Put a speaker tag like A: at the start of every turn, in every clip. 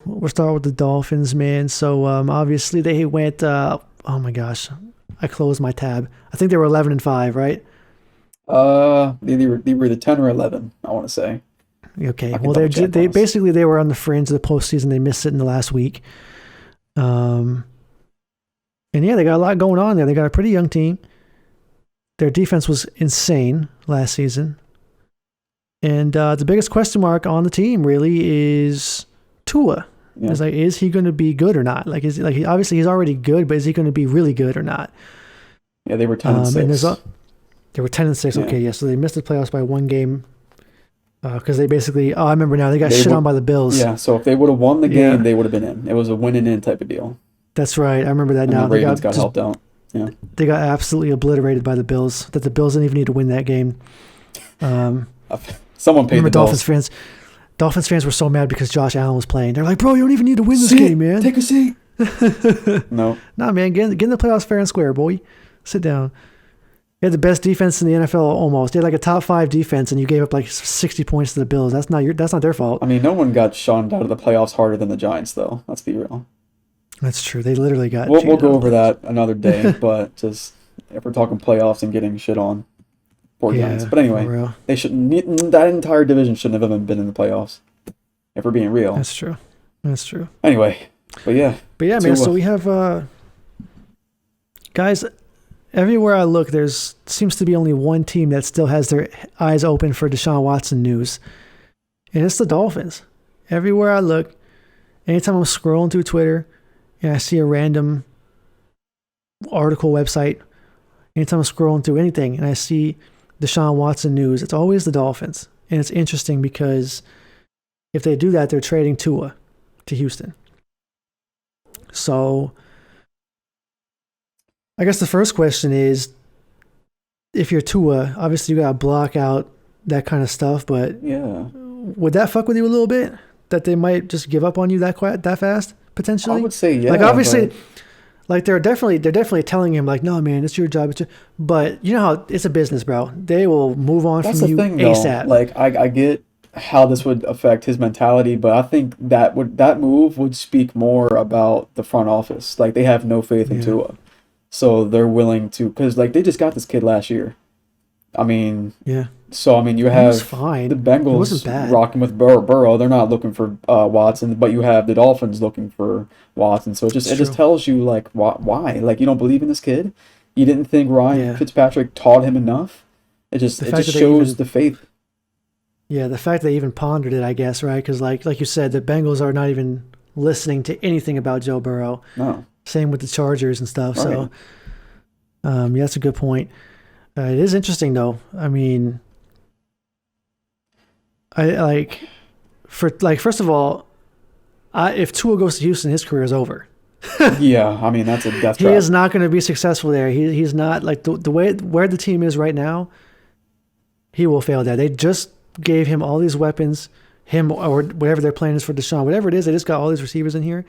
A: we'll start with the Dolphins, man. So obviously they went. Oh my gosh, I closed my tab. I think they were 11-5, right?
B: They were the 10 or 11, I want to say.
A: Okay.
B: I can
A: Well,
B: double check
A: they
B: on us.
A: basically they were on the fringe of the postseason. They missed it in the last week. Um, and yeah, they got a lot going on there. They got a pretty young team. Their defense was insane last season. And the biggest question mark on the team really is Tua.
B: Yeah.
A: Is like, is he going to be good or not? Like, obviously he's already good, but is he going to be really good or not?
B: Yeah, they were 10 and
A: And there's
B: 6.
A: they were 10-6.
B: Yeah.
A: Okay, yeah, so they missed the playoffs by one game because they basically. Oh, I remember now. They got
B: They
A: shit on
B: would
A: by the Bills.
B: Yeah, so if they would have won the game,
A: Yeah,
B: they would have been in. It was a win and in type of deal.
A: that's right. I remember that
B: And the
A: now.
B: Ravens got helped out. Yeah.
A: They got absolutely obliterated by the Bills. That the Bills didn't even need to win that game. Um,
B: Someone paid
A: remember
B: the
A: Dolphins
B: bills.
A: fans. Dolphins fans were so mad because Josh Allen was playing. They're like, bro, you don't even need to win this
B: Sit,
A: game, man.
B: take a seat. No.
A: Nah, man, get in the playoffs fair and square, boy. Sit down. You had the best defense in the NFL almost. You had like a top 5 defense, and you gave up like 60 points to the Bills. That's not their fault.
B: I mean, no one got shunned out of the playoffs harder than the Giants, though. Let's be real.
A: That's true. They literally got
B: We'll
A: cheated
B: go
A: out.
B: over that another day, but just if we're talking playoffs and getting shit on, poor Giants.
A: Yeah,
B: But
A: for
B: anyway,
A: real.
B: they shouldn't. That entire division shouldn't have even been in the playoffs. If we're being real.
A: That's true. That's true.
B: Anyway, but yeah,
A: But yeah, man.
B: Tua.
A: So we have guys. Everywhere I look, there's seems to be only one team that still has their eyes open for Deshaun Watson news, and it's the Dolphins. Everywhere I look, anytime I'm scrolling through Twitter and I see a random article website, anytime I'm scrolling through anything and I see Deshaun Watson news, it's always the Dolphins. And it's interesting because if they do that, they're trading Tua to Houston. So I guess the first question is, if you're Tua, obviously you got to block out that kind of stuff, but
B: Yeah,
A: would that fuck with you a little bit? That they might just give up on you that fast,
B: I
A: potentially?
B: would say yeah,
A: Like obviously,
B: but
A: like they're definitely telling him like, no man, it's your job. But you know how it's a business, bro. They will move on
B: that's
A: from
B: the
A: you
B: thing though.
A: ASAP.
B: Like I get how this would affect his mentality, but I think that move would speak more about the front office. Like they have no faith in
A: Yeah,
B: Tua, so they're willing to because like they just got this kid last year. I mean,
A: yeah.
B: so I mean you
A: He was
B: have the
A: fine. He wasn't
B: Bengals
A: bad.
B: rocking with Burrow. They're not looking for Watson, but you have the Dolphins looking for Watson. So
A: It's
B: it just
A: true.
B: tells you like why like you don't believe in this kid. You didn't think Ryan
A: Yeah.
B: Fitzpatrick taught him enough.
A: The
B: It
A: fact
B: just
A: that they
B: shows
A: even
B: the faith.
A: Yeah, the fact they even pondered it, I guess, right? Because like you said, the Bengals are not even listening to anything about Joe Burrow.
B: No,
A: Same with the Chargers and stuff.
B: right.
A: So yeah, that's a good point. It is interesting though. I mean, I like first of all, if Tua goes to Houston, his career is over.
B: Yeah, I mean that's a death
A: He
B: trap.
A: is not going to be successful there. He's not like the way where the team is right now. He will fail there. They just gave him all these weapons, him or whatever their plan is for Deshaun, whatever it is. They just got all these receivers in here.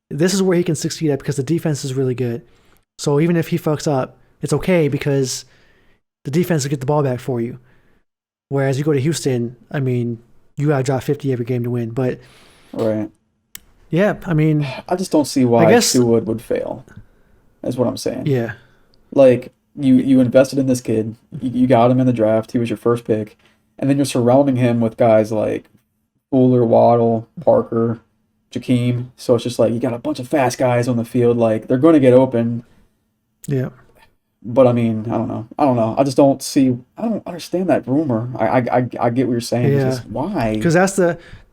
A: This is where he can succeed at because the defense is really good. So even if he fucks up, it's okay because the defense will get the ball back for you. Whereas you go to Houston, I mean, you gotta drop 50 every game to win. But
B: Right.
A: yeah, I mean,
B: I just don't see
A: I
B: why
A: guess
B: Tua would fail. That's what I'm saying.
A: yeah,
B: Like you invested in this kid, you got him in the draft. He was your first pick, and then you're surrounding him with guys like Fuller, Waddle, Parker, Jakeem. So it's just like you got a bunch of fast guys on the field. Like they're going to get open.
A: yeah,
B: But I mean, I don't know. I don't know. I just don't see. I don't understand that rumor. I get what you're saying. It's
A: yeah.
B: just why?
A: Because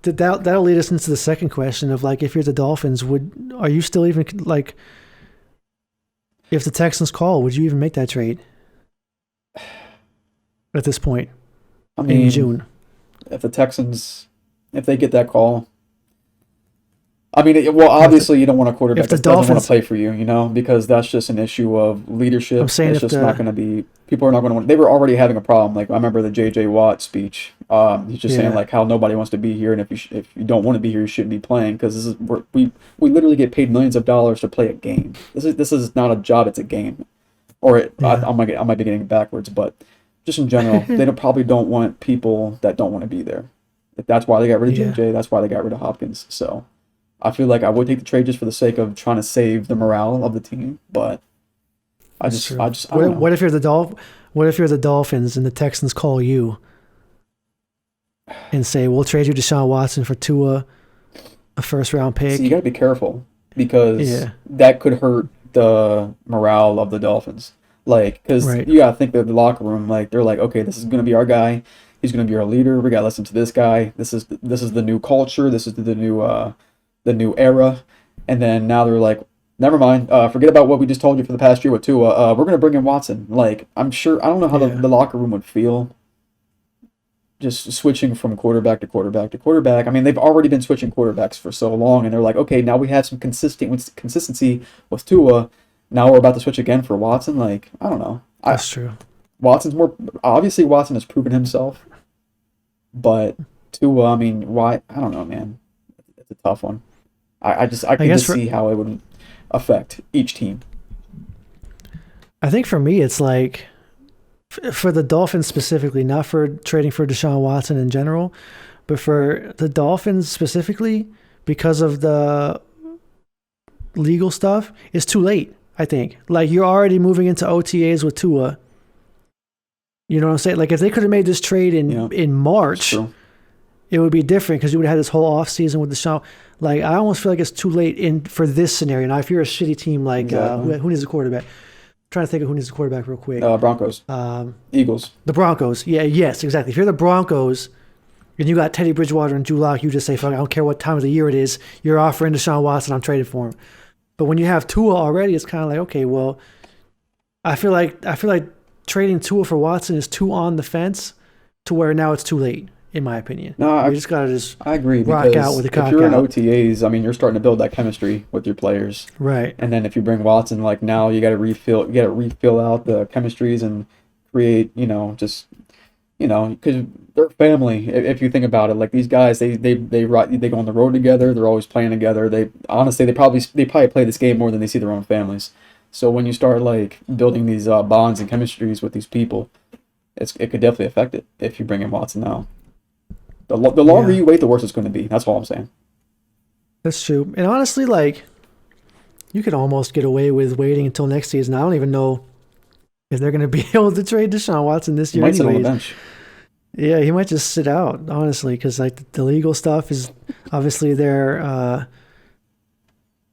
A: that'll lead us into the second question of like, if you're the Dolphins, are you still even like, if the Texans call, would you even make that trade at this point
B: I
A: in
B: mean,
A: June?
B: if the Texans, if they get that call, I mean, well,
A: If the
B: obviously you don't want a quarterback
A: if the
B: that doesn't want to
A: Dolphins,
B: play for you, because that's just an issue of
A: I'm
B: leadership.
A: saying
B: It's
A: if
B: just not
A: the
B: going to be. People are not going to want. They were already having a problem. Like I remember the J.J. Watt speech. He's just saying
A: yeah
B: like how nobody wants to be here, and if you don't want to be here, you shouldn't be playing because this is we literally get paid millions of dollars to play a game. This is not a job; it's a game. Or
A: yeah
B: I might be getting it backwards, but just in general, they probably don't want people that don't want to be there. That's why they got rid of
A: yeah
B: JJ. That's why they got rid of Hopkins. So I feel like I would take the trade just for the sake of trying to save the morale of the team, but
A: That's true.
B: I don't know.
A: What if you're the What if you're the Dolphins and the Texans call you and say, "We'll trade you Deshaun Watson for Tua, a first round
B: See, you
A: pick"?
B: got to be careful because
A: Yeah,
B: that could hurt the morale of the Dolphins. Like, because
A: right.
B: you got to think that the locker room, like, they're like, okay, this is going to be our guy. He's going to be our leader. We got to listen to this guy. This is the new culture. This is the new era. And then now they're like, never mind. Forget about what we just told you for the past year with Tua. We're going to bring in Watson. Like, I'm sure, I don't know how
A: Yeah,
B: the locker room would feel just switching from quarterback to quarterback to quarterback. I mean, they've already been switching quarterbacks for so long, and they're like, okay, now we have some consistency with Tua. Now we're about to switch again for Watson. Like, I don't know.
A: that's true.
B: Watson's more obviously Watson has proven himself, but Tua, I mean, why? I don't know, man. It's a tough one. I
A: I
B: can
A: guess
B: just see how it would affect each team.
A: I think for me, it's like for the Dolphins specifically, not for trading for Deshaun Watson in general, but for the Dolphins specifically, because of the legal stuff, it's too late. I think like you're already moving into OTAs with Tua. You know what I'm saying? Like if they could have made this trade
B: Yeah,
A: in
B: it's
A: March,
B: true.
A: it would be different because you would have had this whole off season with Deshaun. Like I almost feel like it's too late in for this scenario. Now, if you're a shitty team like
B: Exactly.
A: who needs a quarterback? I'm trying to think of who needs a quarterback real quick.
B: Broncos, Eagles.
A: The Broncos. Yeah, yes, exactly. If you're the Broncos and you got Teddy Bridgewater and Drew Lock, you just say, "Fuck, I don't care what time of the year it is. You're offering Deshaun Watson. I'm trading for him." But when you have Tua already, it's kind of like, okay, well, I feel like trading Tua for Watson is too on the fence to where now it's too late, in my opinion.
B: No,
A: We just gotta just
B: I agree
A: rock out
B: because
A: with the
B: if
A: cock
B: you're in
A: out.
B: OTAs, I mean, you're starting to build that chemistry with your players.
A: Right.
B: And then if you bring Watson, like now you got to refill out the chemistries and create, just because they're family. If you think about it, like these guys, they go on the road together. They're always playing together. They honestly, they probably play this game more than they see their own families. So when you start like building these bonds and chemistries with these people, it could definitely affect it if you bring in Watson now. The longer
A: Yeah,
B: you wait, the worse it's going to be. That's all I'm saying.
A: that's true. And honestly, like you could almost get away with waiting until next season. I don't even know if they're going to be able to trade Deshaun Watson this
B: You
A: year,
B: might sit on the
A: anyways.
B: bench.
A: Yeah, he might just sit out, honestly, because like the legal stuff is obviously their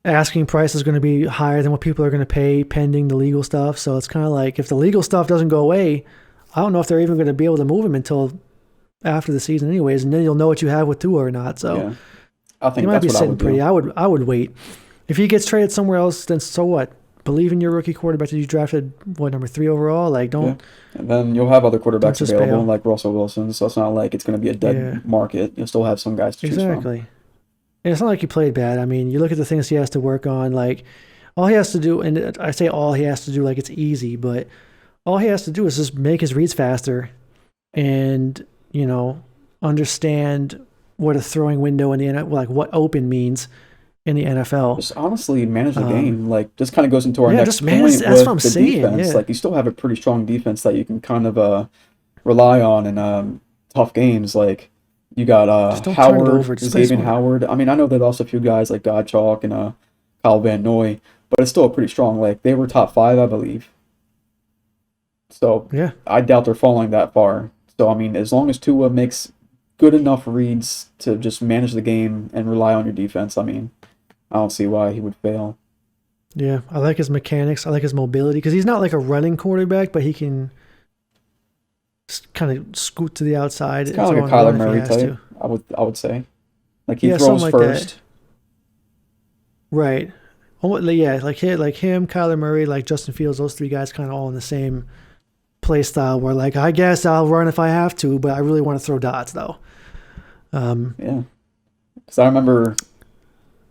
A: asking price is going to be higher than what people are going to pay pending the legal stuff. So it's kind of like if the legal stuff doesn't go away, I don't know if they're even going to be able to move him until after the season, anyways, and then you'll know what you have with Tua or not. So
B: Yeah, I
A: he
B: think
A: might
B: that's
A: be
B: what I
A: sitting
B: would
A: pretty.
B: do.
A: I would wait. If he gets traded somewhere else, then so what? Believe in your rookie quarterback that you drafted, what, number 3 overall? Like,
B: Yeah.
A: don't
B: And then you'll have other
A: don't
B: quarterbacks
A: just
B: available,
A: bail.
B: like Russell Wilson. So it's not like it's going to be a
A: Yeah,
B: dead market. You'll still have some guys to choose from.
A: exactly. And it's not like he played bad. I mean, you look at the things he has to work on. Like, all he has to do, and I say all he has to do like it's easy, but all he has to do is just make his reads faster and, understand what a throwing window in the NFL, like what open means in the NFL.
B: Just honestly manage the
A: Um,
B: game. Like, this kind of goes into our
A: yeah,
B: next
A: just man,
B: point
A: that's what I'm
B: with the
A: saying.
B: defense.
A: Yeah.
B: Like, you still have a pretty strong defense that you can kind of rely on in tough games. Like, you got
A: Just don't turn it
B: Howard,
A: over. Just play
B: Xavier
A: smart.
B: Howard. I mean, I know they lost a few guys like Godchalk and Kyle Van Noy, but it's still a pretty strong. Like, they were top 5, I believe. So
A: Yeah.
B: I doubt they're falling that far. So I mean, as long as Tua makes good enough reads to just manage the game and rely on your defense, I mean, I don't see why he would fail.
A: Yeah. I like his mechanics. I like his mobility because he's not like a running quarterback, but he can kind of scoot to the outside
B: It's
A: and
B: kind of
A: throw
B: like a
A: on the run
B: Kyler
A: if he
B: Murray
A: has
B: type.
A: to.
B: I would say, like he
A: Yeah, something
B: throws
A: like that.
B: first.
A: Right. Yeah, like him, Kyler Murray, like Justin Fields, those 3 guys kind of all in the same play style where like I guess I'll run if I have to, but I really want to throw dots though. Um,
B: Yeah, because I remember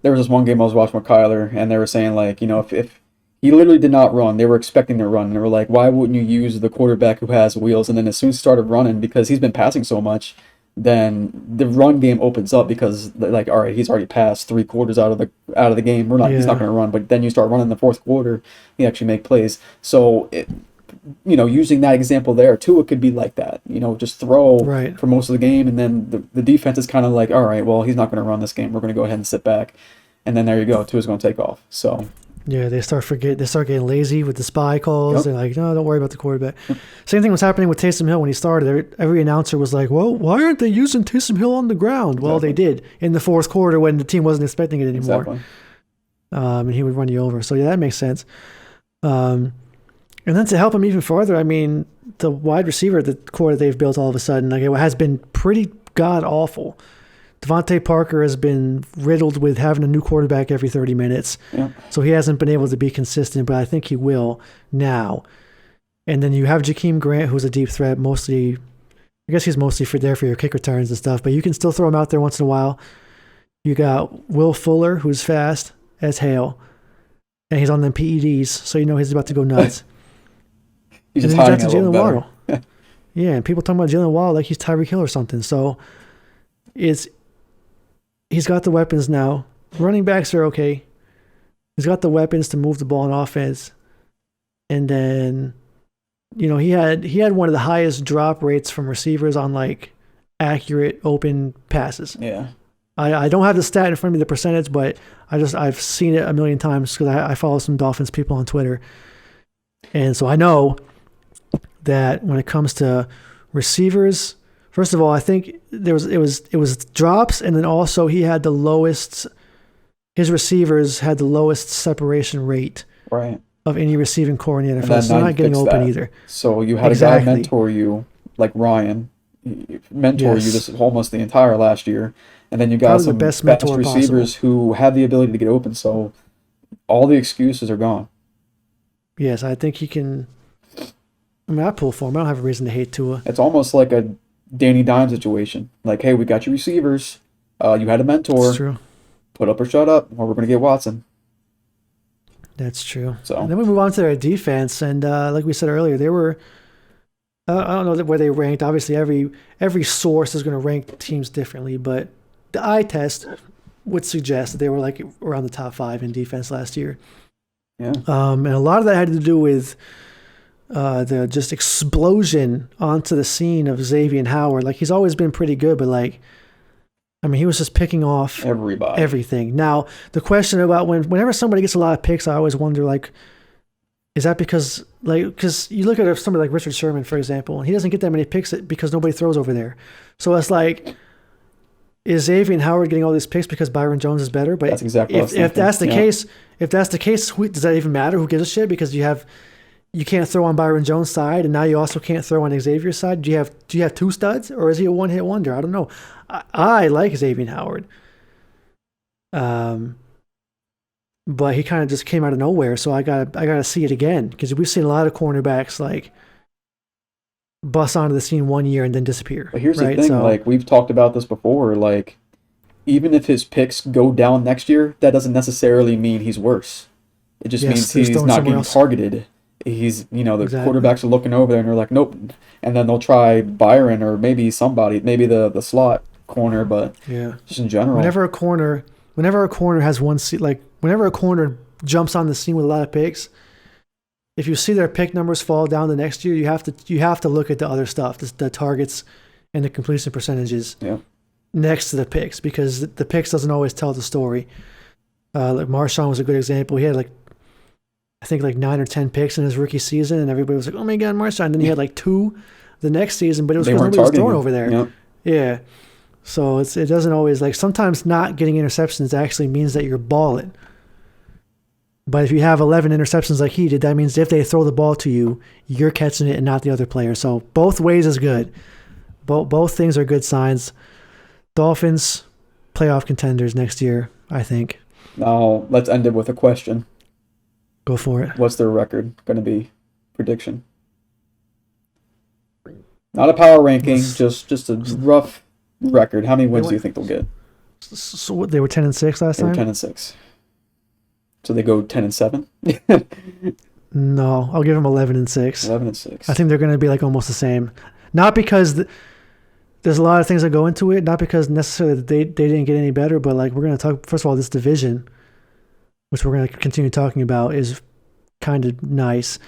B: there was this one game I was watching with Kyler, and they were saying like, if he literally did not run, they were expecting to run, and they were like, why wouldn't you use the quarterback who has wheels? And then as soon as he started running, because he's been passing so much, then the run game opens up because like, all right, he's already passed 3 quarters out of the game. He's not
A: yeah,
B: going to run, but then you start running the fourth quarter, he actually make plays. So using that example there too, it could be like that. Just throw
A: right.
B: for most of the game, and then the defense is kind of like, all right, well, he's not going to run this game. We're going to go ahead and sit back. and then there you go. Tua's going to take off. So
A: Yeah, they start getting lazy with the spy calls.
B: Yep.
A: They're like, no, don't worry about the quarterback. Same thing was happening with Taysom Hill when he started. Every announcer was like, well, why aren't they using Taysom Hill on the ground? Well, they did in the fourth quarter when the team wasn't expecting it anymore.
B: Exactly.
A: And he would run you over. So yeah, that makes sense. And then to help him even further, I mean, the wide receiver, the core that they've built all of a sudden, like it has been pretty god awful. Devontae Parker has been riddled with having a new quarterback every 30 minutes.
B: Yeah.
A: So he hasn't been able to be consistent, but I think he will now. And then you have Jakeem Grant, who's a deep threat, mostly, I guess he's mostly there for your kick returns and stuff, but you can still throw him out there once in a while. You got Will Fuller, who's fast as hell, and he's on them PEDs, so you know he's about to go nuts.
B: He's just hiding a
A: Jalen
B: little better.
A: Waddle. Yeah, and people talking about Jalen Waddle like he's Tyreek Hill or something. So he's got the weapons now. Running backs are okay. He's got the weapons to move the ball in offense. And then, you know, he had one of the highest drop rates from receivers on like accurate open passes.
B: Yeah.
A: I don't have the stat in front of me, the percentage, but I've seen it a million times because I follow some Dolphins people on Twitter. And so I know that when it comes to receivers, first of all, I think it was drops, and then also he had the lowest. His receivers had the lowest separation rate of any receiving core in the NFL. So they're not getting open either.
B: So you had a guy mentor you like Ryan, mentor you this almost the entire last year, and then you got
A: probably
B: some
A: the best
B: receivers who had the ability to get open. So all the excuses are gone.
A: Yes, I think he can. I mean, I pull for him. I don't have a reason to hate Tua.
B: It's almost like a Danny Dimes situation. Like, hey, we got your receivers. You had a mentor.
A: That's true.
B: Put up or shut up, or we're going to get Watson.
A: That's true.
B: So
A: and then we move on to their defense, and like we said earlier, they were. I don't know where they ranked. Obviously, every source is going to rank teams differently, but the eye test would suggest that they were like around the top 5 in defense last year.
B: Yeah.
A: And a lot of that had to do with the just explosion onto the scene of Xavier Howard. Like, he's always been pretty good, but like, I mean, he was just picking off everything. Now, the question about whenever somebody gets a lot of picks, I always wonder, like, is that because you look at somebody like Richard Sherman, for example, and he doesn't get that many picks because nobody throws over there. So it's like, is Xavier Howard getting all these picks because Byron Jones is better? But
B: that's exactly
A: if that's the case, does that even matter? Who gives a shit? Because you can't throw on Byron Jones' side, and now you also can't throw on Xavier's side. Do you have 2 studs, or is he a one-hit wonder? I don't know. I like Xavier Howard, but he kind of just came out of nowhere. So I gotta see it again, because we've seen a lot of cornerbacks like bust onto the scene one year and then disappear.
B: But here's the thing: like, we've talked about this before. Like, even if his picks go down next year, that doesn't necessarily mean he's worse. It just means he's not getting targeted. He's, the quarterbacks are looking over there and they're like, nope. And then they'll try Byron or maybe somebody, maybe the slot corner, but just in general. Whenever a corner
A: has one seat, like whenever a corner jumps on the scene with a lot of picks, if you see their pick numbers fall down the next year, you have to look at the other stuff, the targets and the completion percentages next to the picks, because the picks doesn't always tell the story. Like Marshawn was a good example. He had I think 9 or 10 picks in his rookie season, and everybody was like, "Oh my God, Marshawn!" And then he had 2 the next season, but it was because nobody was throwing over there.
B: Yep.
A: Yeah, so it doesn't always, sometimes not getting interceptions actually means that you're balling. But if you have 11 interceptions like he did, that means if they throw the ball to you, you're catching it and not the other player. So both ways is good. Both things are good signs. Dolphins, playoff contenders next year, I think.
B: Now let's end it with a question.
A: Go for it.
B: What's their record going to be? Prediction. Not a power ranking, just a rough record. How many wins do you think they'll get?
A: So what, they were 10-6 last time?
B: They were 10-6. So they go 10-7?
A: No, I'll give them 11-6.
B: 11-6.
A: I think they're going to be almost the same. Not because there's a lot of things that go into it. Not because necessarily they didn't get any better, but we're going to talk. First of all, this division, which we're going to continue talking about, is kind of nice.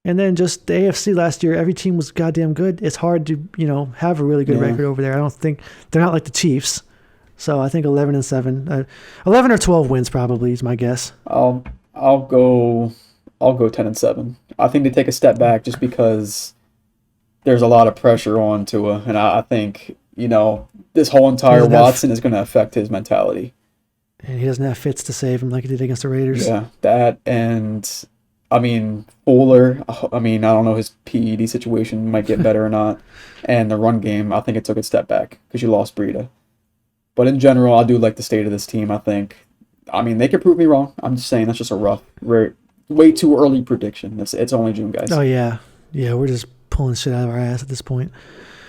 A: And then just the AFC last year, every team was goddamn good. It's hard to, have a really good record over there. I don't think they're not like the Chiefs, So I think 11-7, 11 or 12 wins probably is my guess.
B: I'll go 10-7. I think they take a step back just because there's a lot of pressure on Tua, and I think this whole
A: He
B: entire
A: doesn't have,
B: Watson is going to affect his mentality.
A: and he doesn't have Fitz to save him like he did against the Raiders.
B: Yeah, that and I mean Fuller. I mean I don't know his PED situation might get better or not, and the run game I think it took a step back because you lost Breida. But in general, I do like the state of this team. I think, I mean, they could prove me wrong. I'm just saying that's just a way too early prediction. It's only June, guys.
A: Oh yeah, yeah. We're just pulling shit out of our ass at this point.